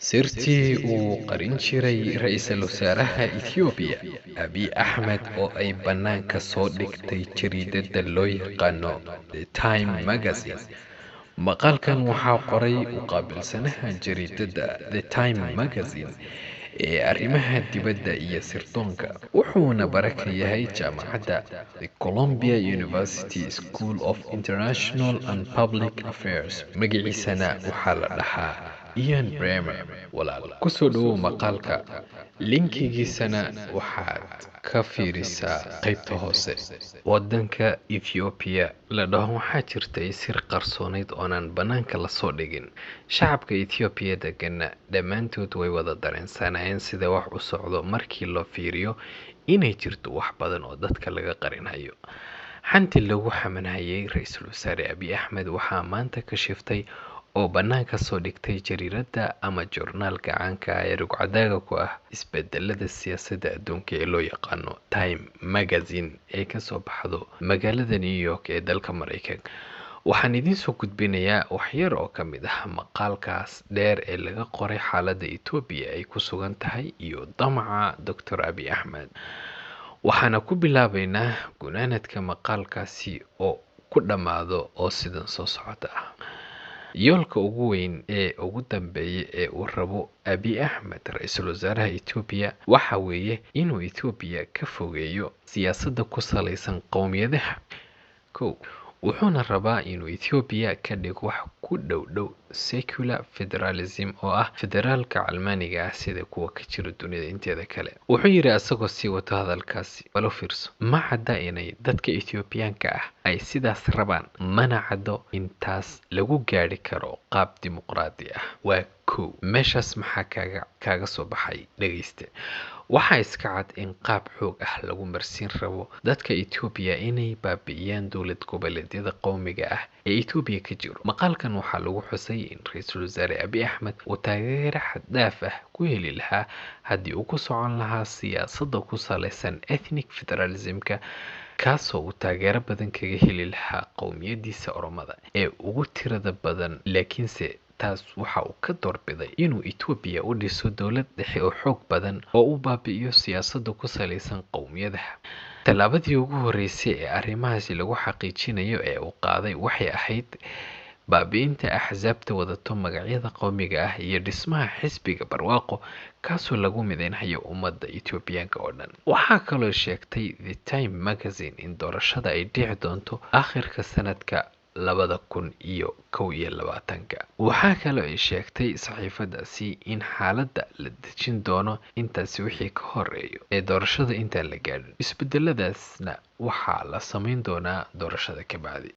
sirtii uu qarin jiray ra'iisul wasaaraha Ethiopia Abiy Ahmed oo ay bannaanka soo dhigtay jariidada loo yaqaano The Time Magazine. Maqaalkan waxaa qoray u qaabilsanaha jariidada The Time Magazine ee arrimaha dibadda iyo sirdoonka, wuxuuna bara ka yahay jaamacadda The Columbia University School of International and Public Affairs. Magaciisana waxaa la dhahaa Ian Bremmer. Walaal ku soo dhawow maqaalka, linkigiisana waxaad ka fiirisaa qaybta hoose. Waddanka Ethiopia la dhaho waxaa jirtay sir qarsoonayd oonan bannaanka la soo dhigin. Shacabka Ethiopia degana dhammaantood way wada dareensanayeen sida wax u socdo markii loo fiiriyo inay jirto wax badan oo dadka laga qarinayo. Xanti lagu xamanayay ra'iisul wasaare Abiy Ahmed waxaa maanta ka shiftay oo bannaanka soo dhigtay jariirada ama joornaalka caanka ah ee rugcadaaga ku ah isbedelada siyaasadda adduunka ee loo yaqaano Time Magazine ee ka soo baxdo magaalada New York ee dalka Mareykanka. Waxaan idiin soo gudbinayaa waxyar oo ka mid ah maqaalkaas dheer ee laga qoray xaaladda Ethiopia ay ku sugan tahay iyo damaca Dr. Abiy Ahmed. Waxaana ku bilaabaynaa gunaanadka maqaalkaasi oo ku dhammaado oo sidan soo socota ah. Yoolka ugu weyn ee ugu dambeeya ee uu rabo Abiy Ahmed ra'iisul wasaaraha Ethiopia waxa weeye inuu Ethiopia ka fogeeyo siyaasadda ku salaysan qowmiyadaha. Wuxuuna rabaa inuu Ethiopia ka dhigo wax ku dhow secular federalism oo ah federaalka calmaaniga ah sida kuwa ka jira dunida inteeda kale. Wuxuu yiri asagoo sii wata hadalkaasi, balo fiirso, ma cadda inay dadka Ethiopiaanka ah ay sidaas rabaan, mana caddo intaas lagu gaari karo qaab dimuqraadi ah. Waa meeshaas maxaa kaaga soo baxay dhageyste. Waxaa iska cad in qaab xoog ah lagu marsiin rabo dadka Ethiopia inay baabi'iyaan dowlad goboleedyada qowmiga ah ee Ethiopia ka jiro. Maqaalkan waxaa lagu xusay in ra'iisul wasaare Abiy Ahmed uu taageero xad dhaaf ah ku heli lahaa haddii uu ku socon lahaa siyaasadda ku salaysan ethnic federalismka, kaasoo uu taageero badan kaga heli lahaa qowmiyadiisa Oromada ee ugu tirada badan. Laakiinse taas waxa uu ka doorbiday inuu Ethiopia u dhiso dowlad dhexe oo xoog badan oo u baabi'iyo siyaasadda ku salaysan qowmiyadaha. Tallaabadii ugu horeysay ee arrimahaasi lagu xaqiijinayo ee uu qaaday waxay ahayd baabi'inta axsaabta wadato magacyada qowmiga ah iyo dhismaha xisbiga barwaaqo, kaasoo lagu mideynayo ummadda Ethiopiaanka oo dhan. Waxaa kaloo sheegtay The Time Magazine in doorashada ay dhici doonto aakhirka sanadka 2021. Waxaa kaloo ay sheegtay saxiifadaasi in xaaladda la dejin doono intaasi wixii ka horeeyo ee doorashada intaan la gaadhin. Isbedeladaasna waxaa la samayn doonaa doorashada ka bacdi.